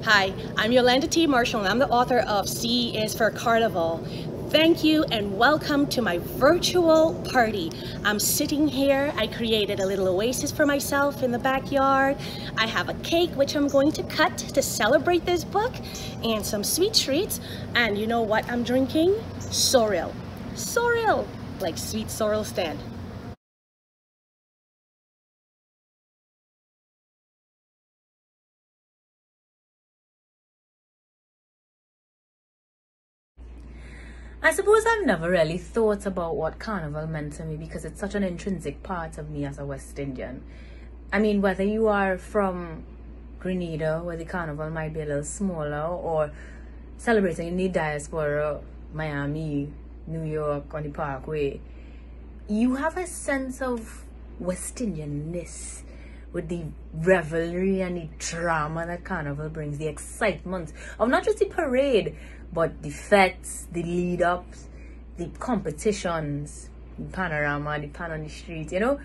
Hi, I'm Yolanda T. Marshall and I'm the author of C is for Carnival. Thank you and welcome to my virtual party. I'm sitting here. I created a little oasis for myself in the backyard. I have a cake which I'm going to cut to celebrate this book and some sweet treats. And you know what I'm drinking? Sorrel. Sorrel, like sweet sorrel stand. I suppose I've never really thought about what Carnival meant to me because it's such an intrinsic part of me as a West Indian. I mean, whether you are from Grenada, where the Carnival might be a little smaller, or celebrating in the diaspora, Miami, New York, on the Parkway, you have a sense of West Indianness with the revelry and the drama that Carnival brings, the excitement of not just the parade, but the fetes, the lead-ups, the competitions, the panorama, the pan on the street, you know?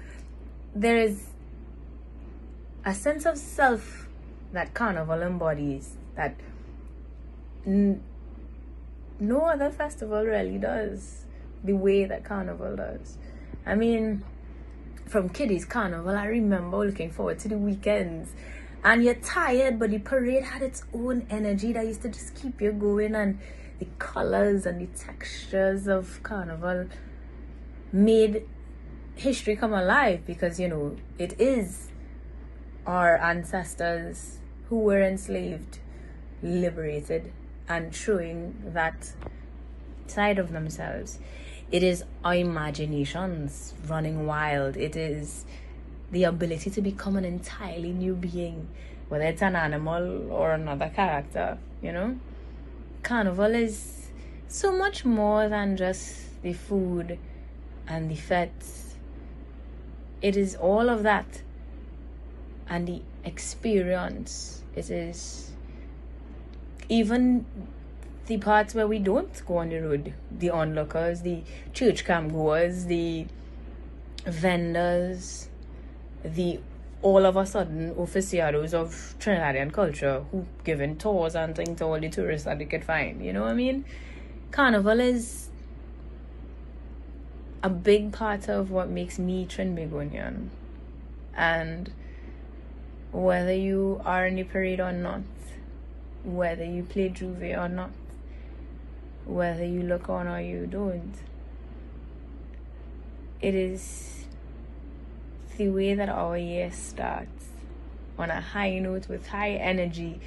There is a sense of self that Carnival embodies that no other festival really does the way that Carnival does. I mean, from kiddies Carnival, I remember looking forward to the weekends. And you're tired, but the parade had its own energy that used to just keep you going, and the colors and the textures of Carnival made history come alive because, you know, it is our ancestors who were enslaved, liberated, and showing that side of themselves. It is our imaginations running wild. It is the ability to become an entirely new being, whether it's an animal or another character, you know? Carnival is so much more than just the food and the fetes. It is all of that and the experience. It is even the parts where we don't go on the road, the onlookers, the church camp goers, the vendors, the all of a sudden aficionados of Trinidadian culture who given tours and things to all the tourists that they could find, you know what I mean? Carnival is a big part of what makes me Trinbagonian, and whether you are in the parade or not, whether you play Juve or not, whether you look on or you don't, it is the way that our year starts on a high note with high energy,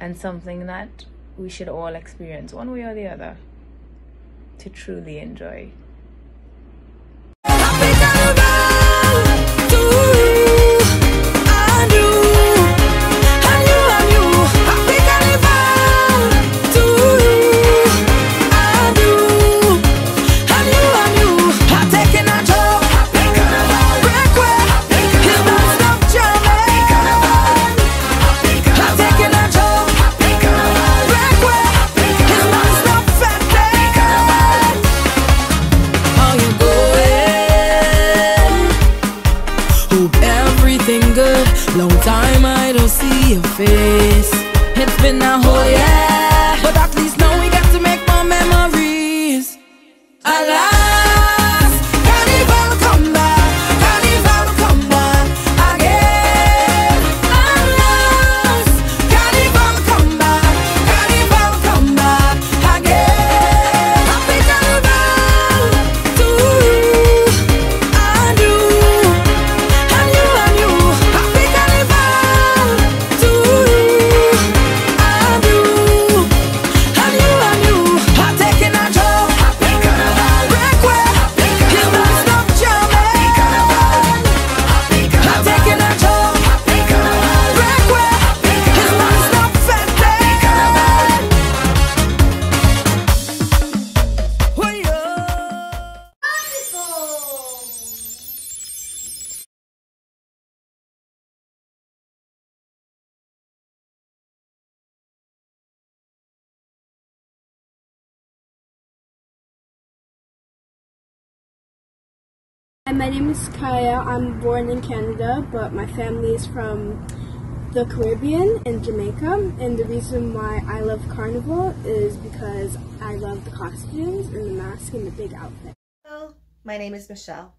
and something that we should all experience one way or the other to truly enjoy. Long time I don't see your face. It's been a whole year, but at least now we get to make more memories. Alas, Carnival come back, Carnival come back again. Alas, Carnival come back, Carnival come back again. Happy Carnival to you and you and you and you. Happy Carnival to you and you and you and you. I'm taking a joke. Happy Carnival. Break away. You won't stop jamming. Happy Carnival. I'm taking a joke. Happy Carnival. Break away. You won't stop fetting. Carnival. Oh yeah. My name is Kaya. I'm born in Canada, but my family is from the Caribbean and Jamaica, and the reason why I love Carnival is because I love the costumes and the mask and the big outfit. Hello, my name is Michelle.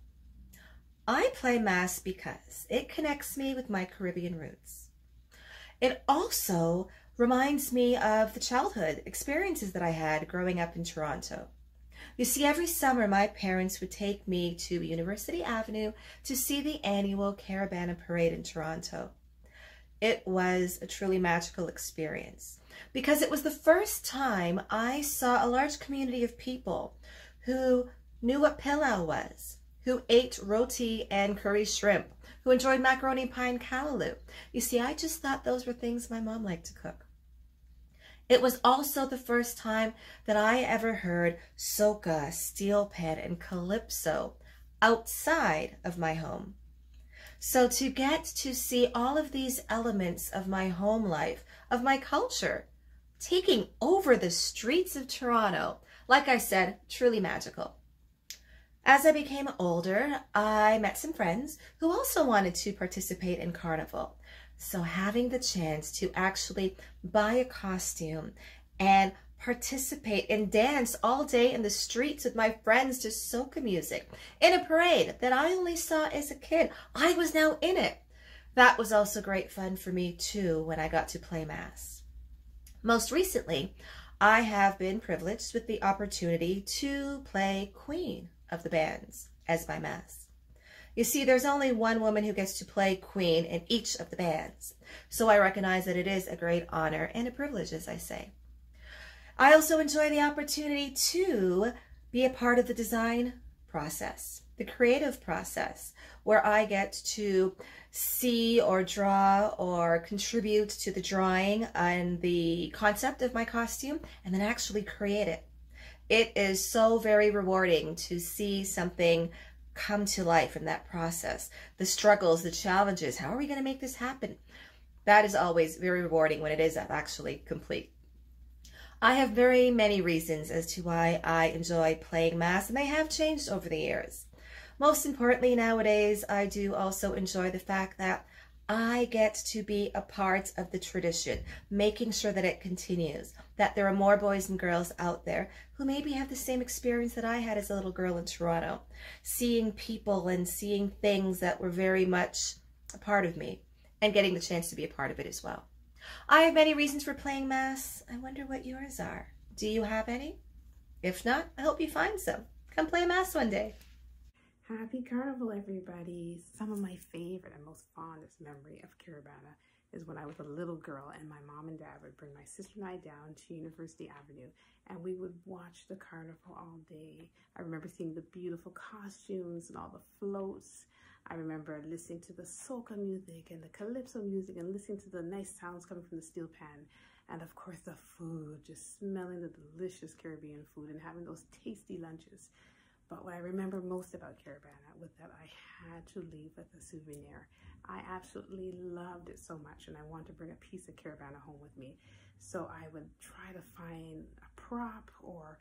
I play mass because it connects me with my Caribbean roots. It also reminds me of the childhood experiences that I had growing up in Toronto. You see, every summer my parents would take me to University Avenue to see the annual Caravana Parade in Toronto. It was a truly magical experience because it was the first time I saw a large community of people who knew what pilau was, who ate roti and curry shrimp, who enjoyed macaroni pie and callaloo. You see, I just thought those were things my mom liked to cook. It was also the first time that I ever heard soca, steel pan, and calypso outside of my home. So to get to see all of these elements of my home life, of my culture, taking over the streets of Toronto, like I said, truly magical. As I became older, I met some friends who also wanted to participate in Carnival. So having the chance to actually buy a costume and participate and dance all day in the streets with my friends to soca music in a parade that I only saw as a kid, I was now in it. That was also great fun for me too when I got to play mass. Most recently, I have been privileged with the opportunity to play Queen of the Bands as my mass. You see, there's only one woman who gets to play Queen in each of the bands, so I recognize that it is a great honor and a privilege, as I say. I also enjoy the opportunity to be a part of the design process, the creative process, where I get to see or draw or contribute to the drawing and the concept of my costume and then actually create it. It is so very rewarding to see something come to life in that process. The struggles, the challenges, how are we going to make this happen? That is always very rewarding when it is actually complete. I have very many reasons as to why I enjoy playing mass, and they have changed over the years. Most importantly, nowadays, I do also enjoy the fact that I get to be a part of the tradition, making sure that it continues, that there are more boys and girls out there who maybe have the same experience that I had as a little girl in Toronto, seeing people and seeing things that were very much a part of me and getting the chance to be a part of it as well. I have many reasons for playing mass. I wonder what yours are. Do you have any? If not, I hope you find some. Come play mass one day. Happy Carnival, everybody. Some of my favorite and most fondest memory of Caravana is when I was a little girl and my mom and dad would bring my sister and I down to University Avenue and we would watch the carnival all day. I remember seeing the beautiful costumes and all the floats. I remember listening to the soca music and the calypso music and listening to the nice sounds coming from the steel pan. And of course the food, just smelling the delicious Caribbean food and having those tasty lunches. But what I remember most about Caravana was that I had to leave with a souvenir. I absolutely loved it so much and I wanted to bring a piece of Caravana home with me. So I would try to find a prop or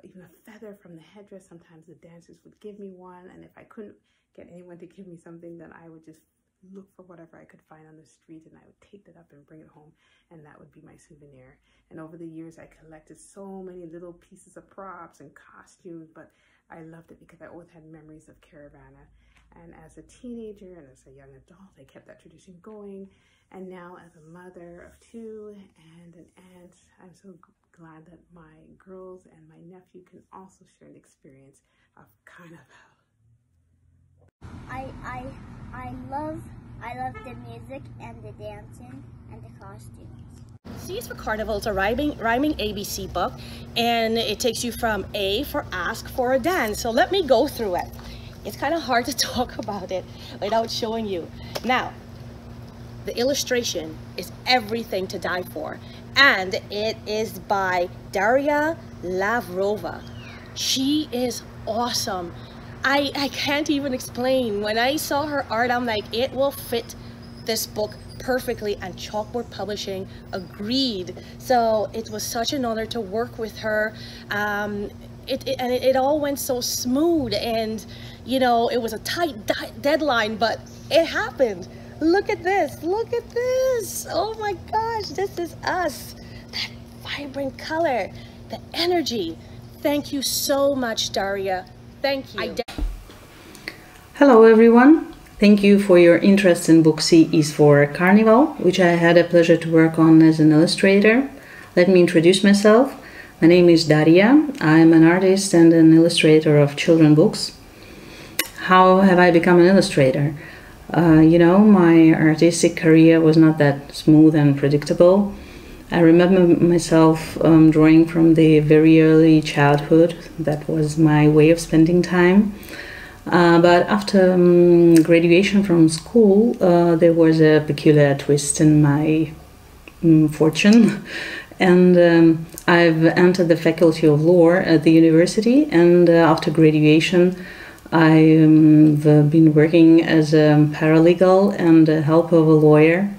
even a feather from the headdress. Sometimes the dancers would give me one, and if I couldn't get anyone to give me something, then I would just look for whatever I could find on the street and I would take that up and bring it home, and that would be my souvenir. And over the years I collected so many little pieces of props and costumes, but I loved it because I always had memories of Caravana. And as a teenager and as a young adult, I kept that tradition going. And now as a mother of two and an aunt, I'm so glad that my girls and my nephew can also share the experience of Carnival. I love the music and the dancing and the costumes. C is for Carnival. It's a rhyming ABC book, and it takes you from A for ask for a dance. So let me go through it. It's kind of hard to talk about it without showing you. Now, the illustration is everything to die for, and it is by Daria Lavrova. She is awesome. I can't even explain. When I saw her art, I'm like, it will fit this book perfectly, and Chalkboard Publishing agreed. So it was such an honor to work with her. It all went so smooth, and you know, it was a tight deadline, but it happened. Look at this. Look at this. Oh my gosh, this is us. That vibrant color, the energy. Thank you so much, Daria. Thank you. Hello everyone. Thank you for your interest in book C is for Carnival, which I had a pleasure to work on as an illustrator. Let me introduce myself. My name is Daria. I'm an artist and an illustrator of children's books. How have I become an illustrator? My artistic career was not that smooth and predictable. I remember myself drawing from the very early childhood. That was my way of spending time. But after graduation from school, there was a peculiar twist in my fortune. And I've entered the faculty of law at the university, and after graduation I've been working as a paralegal and a help of a lawyer.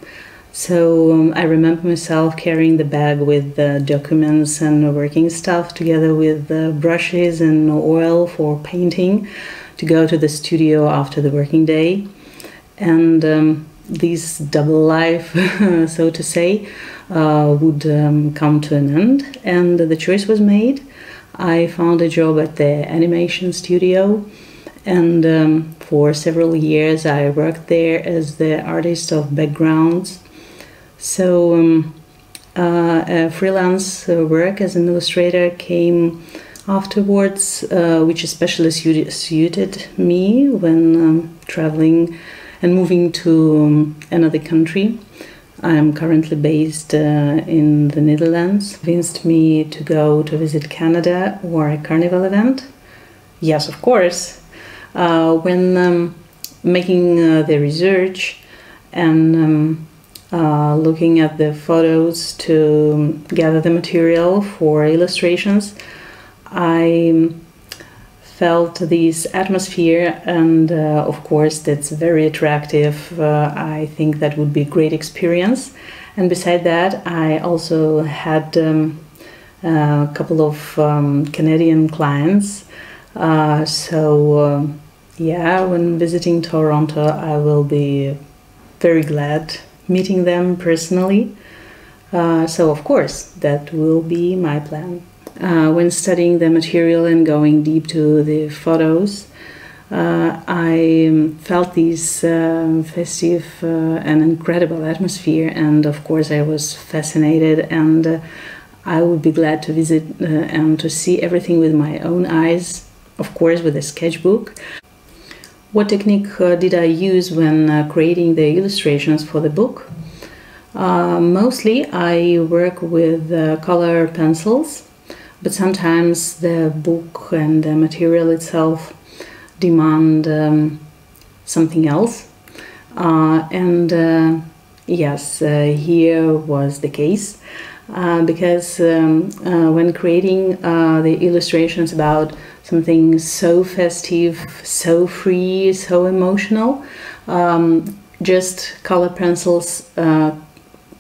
So I remember myself carrying the bag with the documents and working stuff together with brushes and oil for painting to go to the studio after the working day. And this double life, so to say, would come to an end, and the choice was made. I found a job at the animation studio, and for several years I worked there as the artist of backgrounds. So a freelance work as an illustrator came afterwards, which especially suited me when traveling and moving to another country. I am currently based in the Netherlands. Convinced me to go to visit Canada or a Carnival event. Yes, of course. When making the research and looking at the photos to gather the material for illustrations, I felt this atmosphere, and of course that's very attractive. I think that would be a great experience. And beside that, I also had a couple of Canadian clients. Yeah, when visiting Toronto, I will be very glad meeting them personally. So of course that will be my plan. When studying the material and going deep to the photos, I felt this festive and incredible atmosphere, and of course I was fascinated, and I would be glad to visit and to see everything with my own eyes, of course with a sketchbook. What technique did I use when creating the illustrations for the book? Mostly I work with color pencils, but sometimes the book and the material itself demand something else. Yes, here was the case, because when creating the illustrations about something so festive, so free, so emotional, just color pencils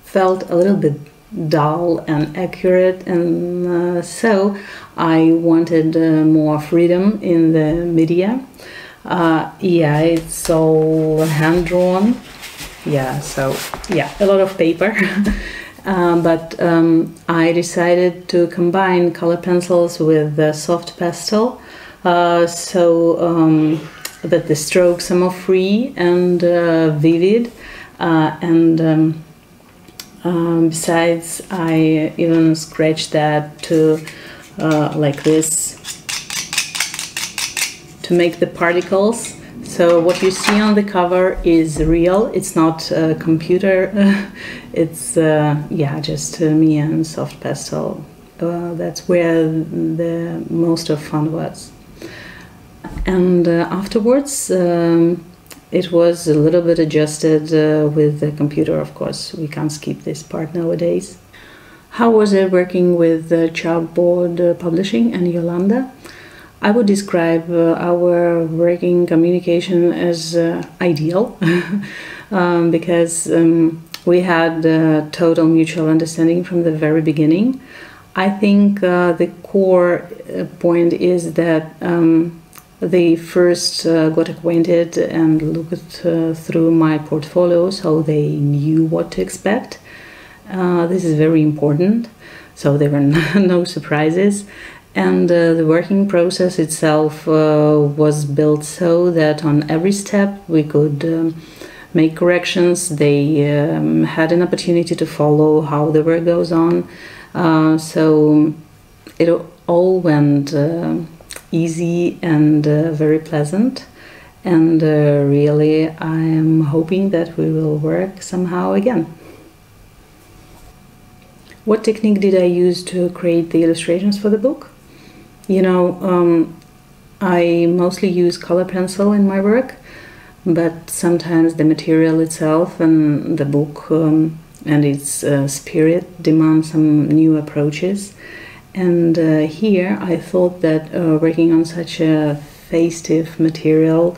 felt a little bit dull and accurate, and so I wanted more freedom in the media. Yeah, it's all hand-drawn. Yeah, so yeah, a lot of paper. But I decided to combine color pencils with soft pastel, so that the strokes are more free and vivid, and besides, I even scratched that to like this to make the particles. So what you see on the cover is real. It's not a computer. It's yeah, just me and soft pastel. That's where the most of fun was. And afterwards, it was a little bit adjusted with the computer, of course. We can't skip this part nowadays. How was it working with Chalkboard Publishing and Yolanda? I would describe our working communication as ideal, because we had total mutual understanding from the very beginning. I think the core point is that they first got acquainted and looked through my portfolio, so they knew what to expect. This is very important, so there were no surprises. And the working process itself was built so that on every step we could make corrections. They had an opportunity to follow how the work goes on. So it all went easy and very pleasant. And really, I am hoping that we will work somehow again. What technique did I use to create the illustrations for the book? You know, I mostly use color pencil in my work, but sometimes the material itself and the book and its spirit demand some new approaches. And here I thought that working on such a festive material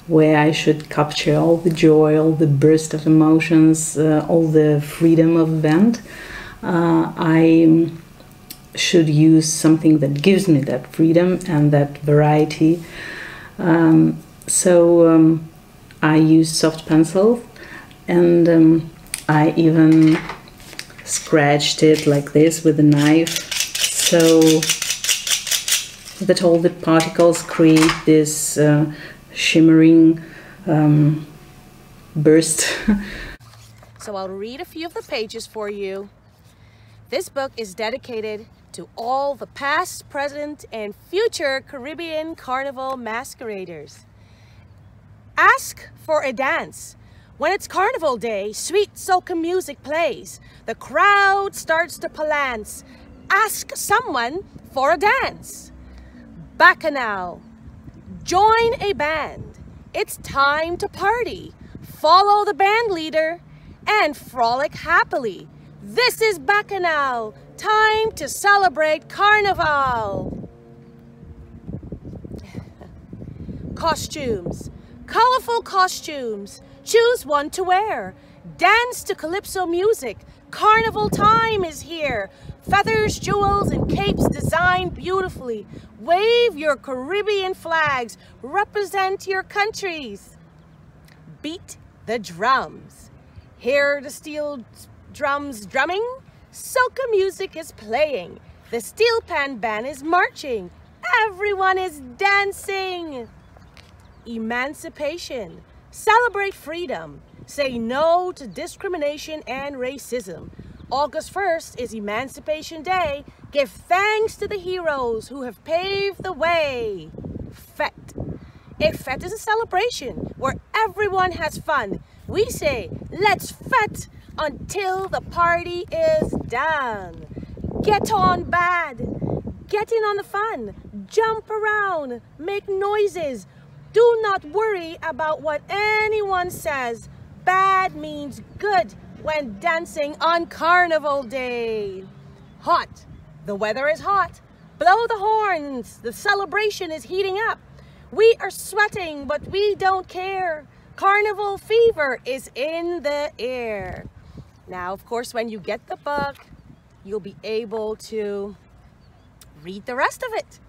where I should capture all the joy, all the burst of emotions, all the freedom of event, I should use something that gives me that freedom and that variety. So I used soft pencil, and I even scratched it like this with a knife, so that all the particles create this shimmering burst. So I'll read a few of the pages for you. This book is dedicated to all the past, present, and future Caribbean Carnival masqueraders. Ask for a dance. When it's Carnival Day, sweet soca music plays. The crowd starts to palance. Ask someone for a dance. Bacchanal. Join a band. It's time to party. Follow the band leader and frolic happily. This is Bacchanal. Time to celebrate Carnival. Costumes. Colorful costumes. Choose one to wear. Dance to Calypso music. Carnival time is here. Feathers, jewels, and capes designed beautifully. Wave your Caribbean flags. Represent your countries. Beat the drums. Hear the steel drums drumming. Soca music is playing. The steel pan band is marching. Everyone is dancing. Emancipation. Celebrate freedom. Say no to discrimination and racism. August 1st is Emancipation Day. Give thanks to the heroes who have paved the way. Fete. A fete is a celebration where everyone has fun. We say, let's fete until the party is done. Get on bad. Get in on the fun. Jump around. Make noises. Do not worry about what anyone says. Bad means good when dancing on Carnival Day. Hot. The weather is hot. Blow the horns. The celebration is heating up. We are sweating, but we don't care. Carnival fever is in the air. Now, of course, when you get the book, you'll be able to read the rest of it.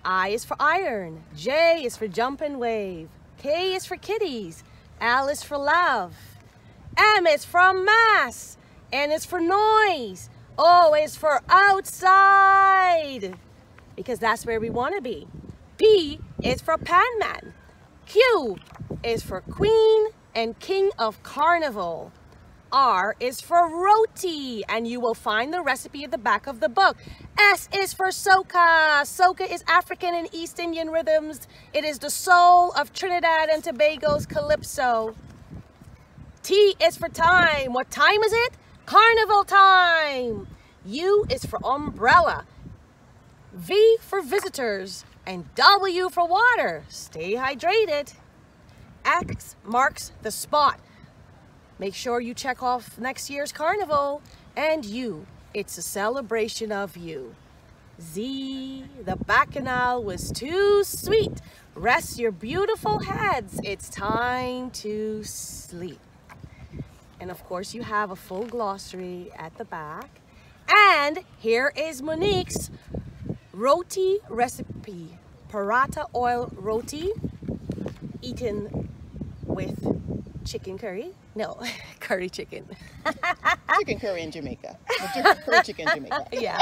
I is for iron. J is for jump and wave. K is for kitties. L is for love. M is from mass. N is for noise. O is for outside, because that's where we want to be. P is for Panman. Q is for Queen and King of Carnival. R is for roti, and you will find the recipe at the back of the book. S is for soca. Soca is African and East Indian rhythms. It is the soul of Trinidad and Tobago's calypso. T is for time. What time is it? Carnival time. U is for umbrella. V for visitors. And W for water. Stay hydrated. X marks the spot. Make sure you check off next year's carnival. And U, it's a celebration of you. Z, the bacchanal was too sweet. Rest your beautiful heads. It's time to sleep. And of course, you have a full glossary at the back. And here is Monique's roti recipe. paratha oil roti eaten with chicken curry. No, curry chicken. Chicken curry in Jamaica. Curry chicken in Jamaica. Yeah.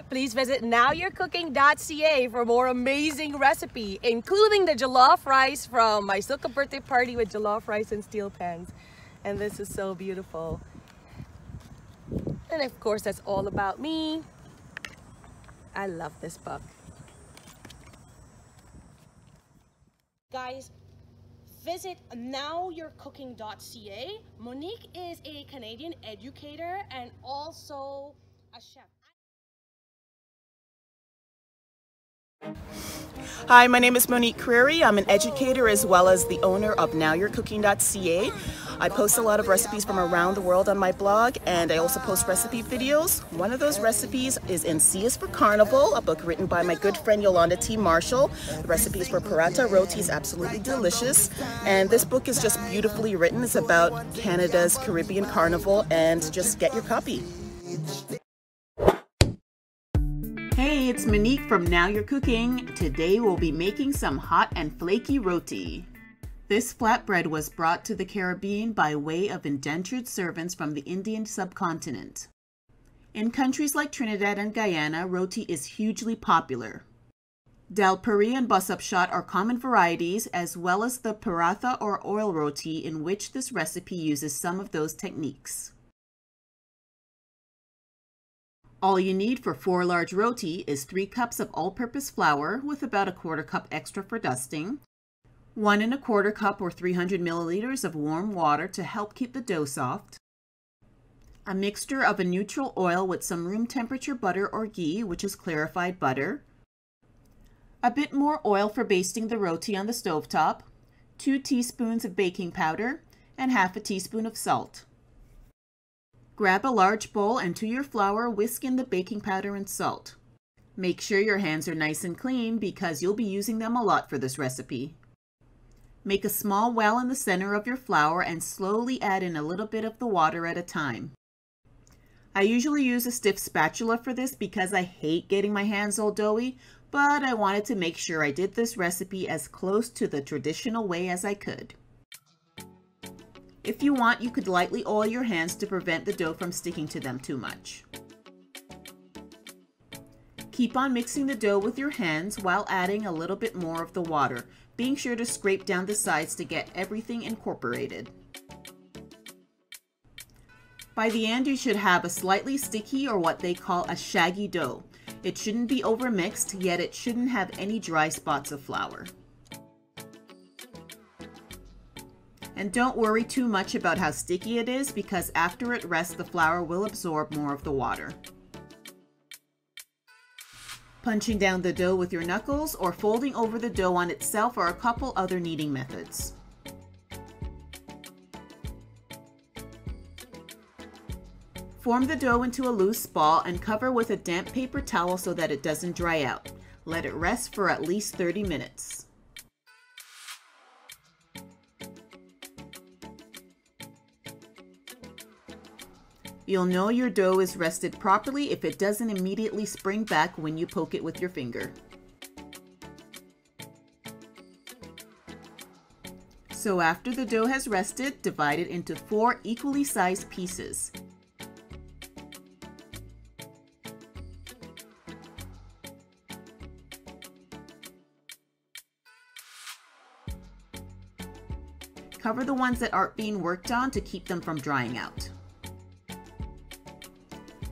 Please visit nowyourcooking.ca for more amazing recipe, including the jollof rice from my Soca birthday party with jollof rice and steel pans. And this is so beautiful. And of course, that's all about me. I love this book. Guys, visit nowyourcooking.ca. Monique is a Canadian educator and also a chef. Hi, my name is Monique Creary. I'm an educator as well as the owner of nowyourcooking.ca. I post a lot of recipes from around the world on my blog, and I also post recipe videos. One of those recipes is in C is for Carnival, a book written by my good friend Yolanda T. Marshall. The recipe is for paratha roti is absolutely delicious, and this book is just beautifully written. It's about Canada's Caribbean Carnival, and just get your copy. Hey, it's Monique from Now You're Cooking. Today we'll be making some hot and flaky roti. This flatbread was brought to the Caribbean by way of indentured servants from the Indian subcontinent. In countries like Trinidad and Guyana, roti is hugely popular. Dal puri and bus-up-shot are common varieties, as well as the paratha or oil roti, in which this recipe uses some of those techniques. All you need for 4 large roti is 3 cups of all-purpose flour with about a 1/4 cup extra for dusting, 1 1/4 cup or 300 milliliters of warm water to help keep the dough soft, a mixture of a neutral oil with some room temperature butter or ghee, which is clarified butter, a bit more oil for basting the roti on the stovetop, 2 teaspoons of baking powder, and 1/2 teaspoon of salt. Grab a large bowl and to your flour, whisk in the baking powder and salt. Make sure your hands are nice and clean because you'll be using them a lot for this recipe. Make a small well in the center of your flour and slowly add in a little bit of the water at a time. I usually use a stiff spatula for this because I hate getting my hands all doughy, but I wanted to make sure I did this recipe as close to the traditional way as I could. If you want, you could lightly oil your hands to prevent the dough from sticking to them too much. Keep on mixing the dough with your hands while adding a little bit more of the water, being sure to scrape down the sides to get everything incorporated. By the end, you should have a slightly sticky or what they call a shaggy dough. It shouldn't be overmixed, yet it shouldn't have any dry spots of flour. And don't worry too much about how sticky it is because after it rests, the flour will absorb more of the water. Punching down the dough with your knuckles or folding over the dough on itself are a couple other kneading methods. Form the dough into a loose ball and cover with a damp paper towel so that it doesn't dry out. Let it rest for at least 30 minutes. You'll know your dough is rested properly if it doesn't immediately spring back when you poke it with your finger. So after the dough has rested, divide it into 4 equally sized pieces. Cover the ones that aren't being worked on to keep them from drying out.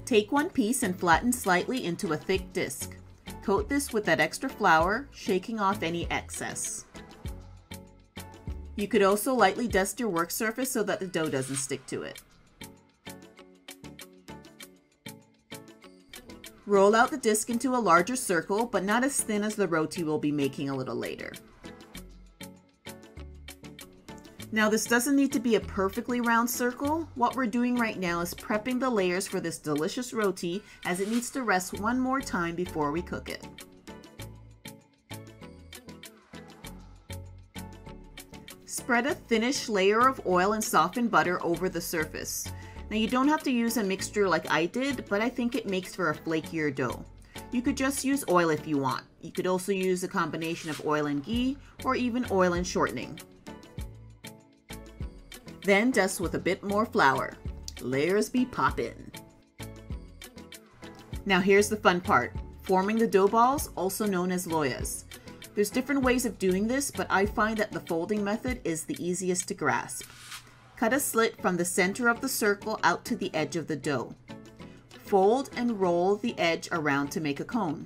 Take one piece and flatten slightly into a thick disc. Coat this with that extra flour, shaking off any excess. You could also lightly dust your work surface so that the dough doesn't stick to it. Roll out the disc into a larger circle, but not as thin as the roti we'll be making a little later. Now this doesn't need to be a perfectly round circle. What we're doing right now is prepping the layers for this delicious roti as it needs to rest one more time before we cook it. Spread a thinnish layer of oil and softened butter over the surface. Now you don't have to use a mixture like I did, but I think it makes for a flakier dough. You could just use oil if you want. You could also use a combination of oil and ghee or even oil and shortening. Then dust with a bit more flour. Layers be poppin'. Now here's the fun part, forming the dough balls, also known as loyas. There's different ways of doing this, but I find that the folding method is the easiest to grasp. Cut a slit from the center of the circle out to the edge of the dough. Fold and roll the edge around to make a cone.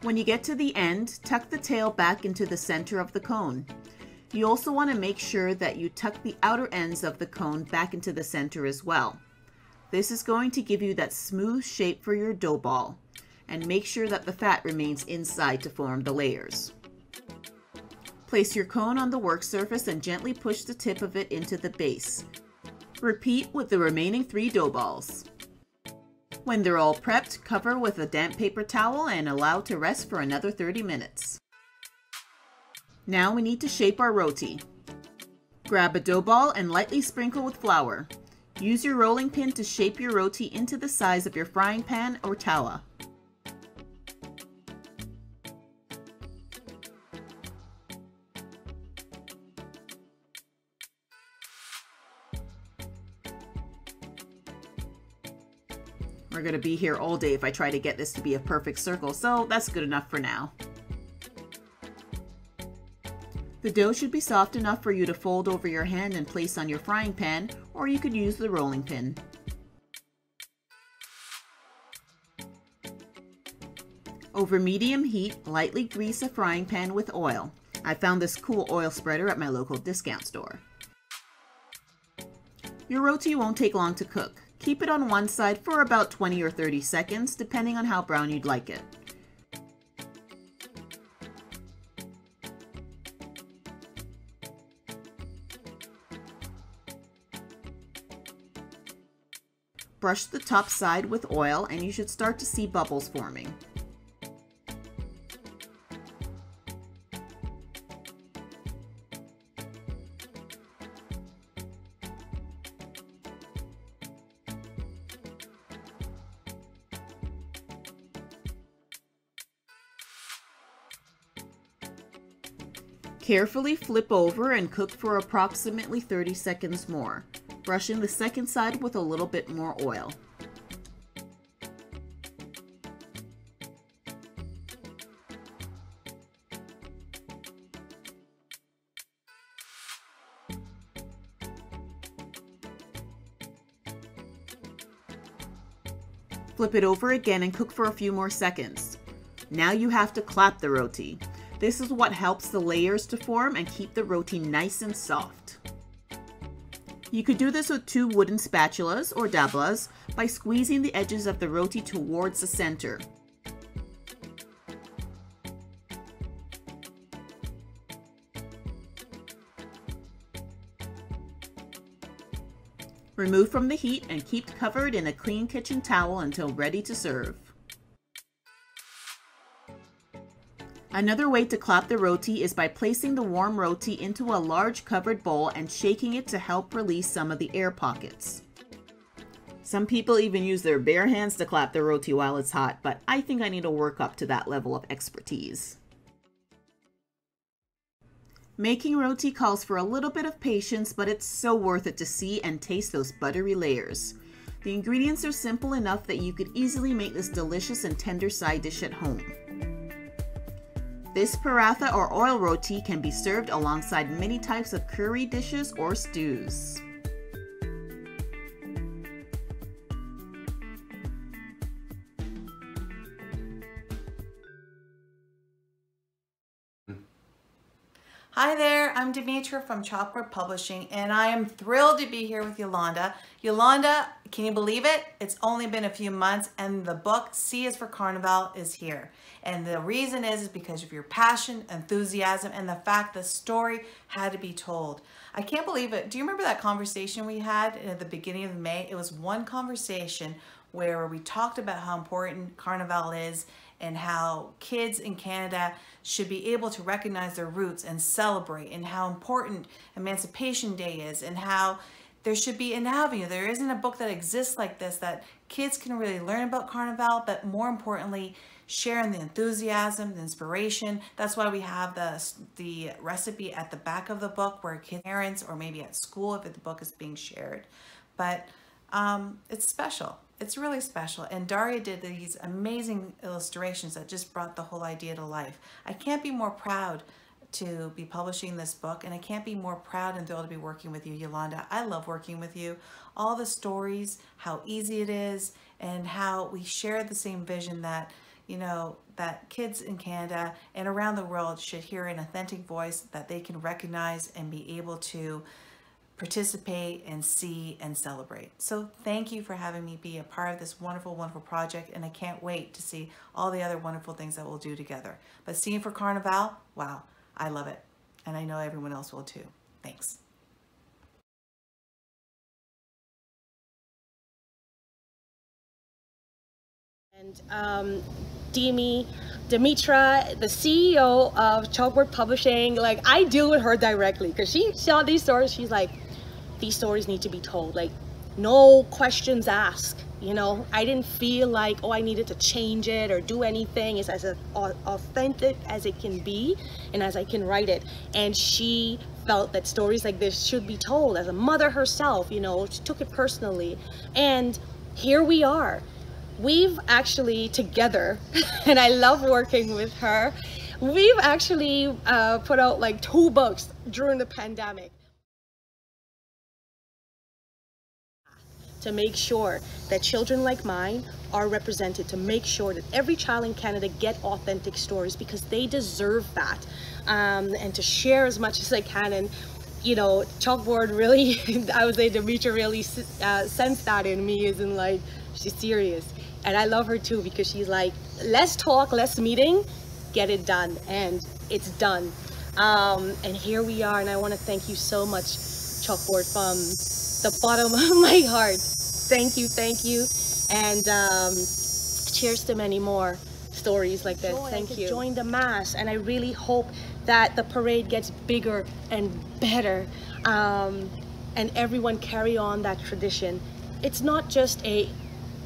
When you get to the end, tuck the tail back into the center of the cone. You also want to make sure that you tuck the outer ends of the cone back into the center as well. This is going to give you that smooth shape for your dough ball, and make sure that the fat remains inside to form the layers. Place your cone on the work surface and gently push the tip of it into the base. Repeat with the remaining 3 dough balls. When they're all prepped, cover with a damp paper towel and allow to rest for another 30 minutes. Now we need to shape our roti. Grab a dough ball and lightly sprinkle with flour. Use your rolling pin to shape your roti into the size of your frying pan or tawa. We're going to be here all day if I try to get this to be a perfect circle, so that's good enough for now. The dough should be soft enough for you to fold over your hand and place on your frying pan, or you could use the rolling pin. Over medium heat, lightly grease a frying pan with oil. I found this cool oil spreader at my local discount store. Your roti won't take long to cook. Keep it on one side for about 20 or 30 seconds, depending on how brown you'd like it. Brush the top side with oil and you should start to see bubbles forming. Carefully flip over and cook for approximately 30 seconds more, brushing the second side with a little bit more oil. Flip it over again and cook for a few more seconds. Now you have to clap the roti. This is what helps the layers to form and keep the roti nice and soft. You could do this with 2 wooden spatulas or dablas by squeezing the edges of the roti towards the center. Remove from the heat and keep covered in a clean kitchen towel until ready to serve. Another way to clap the roti is by placing the warm roti into a large covered bowl and shaking it to help release some of the air pockets. Some people even use their bare hands to clap the roti while it's hot, but I think I need to work up to that level of expertise. Making roti calls for a little bit of patience, but it's so worth it to see and taste those buttery layers. The ingredients are simple enough that you could easily make this delicious and tender side dish at home. This paratha or oil roti can be served alongside many types of curry dishes or stews. Hi there, I'm Demetra from Chalkboard Publishing, and I am thrilled to be here with Yolanda. Yolanda, can you believe it? It's only been a few months and the book C is for Carnival is here. And the reason is because of your passion, enthusiasm, and the fact the story had to be told. I can't believe it. Do you remember that conversation we had at the beginning of May? It was one conversation where we talked about how important Carnival is and how kids in Canada should be able to recognize their roots and celebrate, and how important Emancipation Day is, and how there should be an avenue. There isn't a book that exists like this that kids can really learn about Carnival, but more importantly, share in the enthusiasm, the inspiration. That's why we have the recipe at the back of the book where parents, or maybe at school if the book is being shared. But it's special. It's really special. And Daria did these amazing illustrations that just brought the whole idea to life. I can't be more proud to be publishing this book, and I can't be more proud and thrilled to be working with you, Yolanda. I love working with you. All the stories, how easy it is, and how we share the same vision that, you know, that kids in Canada and around the world should hear an authentic voice that they can recognize and be able to participate and see and celebrate. So thank you for having me be a part of this wonderful, wonderful project, and I can't wait to see all the other wonderful things that we'll do together. But seeing for Carnival, wow, I love it. And I know everyone else will too. Thanks. And Dimitra, the CEO of Chalkboard Publishing, like I deal with her directly because she saw these stories. She's like, these stories need to be told, like no questions asked. You know, I didn't feel like, oh, I needed to change it or do anything. It's as authentic as it can be and as I can write it. And she felt that stories like this should be told. As a mother herself, you know, she took it personally. And here we are. We've actually together, and I love working with her, we've actually put out like 2 books during the pandemic to make sure that children like mine are represented, to make sure that every child in Canada get authentic stories because they deserve that, and to share as much as I can. And you know, Chalkboard really, I would say Dimitra really sensed that in me, as in like, she's serious. And I love her too because she's like, less talk, less meeting, get it done. And it's done. And here we are. And I want to thank you so much, Chalkboard, from the bottom of my heart. Thank you, thank you. And cheers to many more stories like this. Thank you. Join the mass. And I really hope that the parade gets bigger and better. And everyone carry on that tradition. It's not just a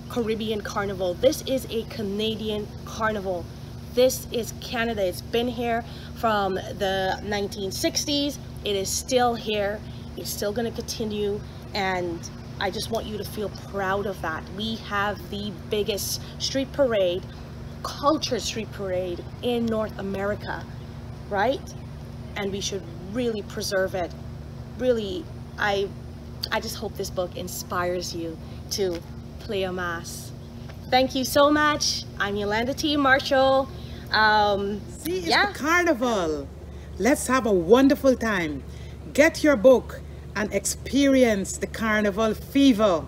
Caribbean carnival. This is a Canadian carnival. This is Canada. It's been here from the 1960s. It is still here. It's still going to continue. And I just want you to feel proud of that. We have the biggest street parade, culture street parade in North America, right? And we should really preserve it. Really, I just hope this book inspires you to play a mass. Thank you so much. I'm Yolanda T. Marshall. See, it's the Carnival. Let's have a wonderful time. Get your book and experience the Carnival fever.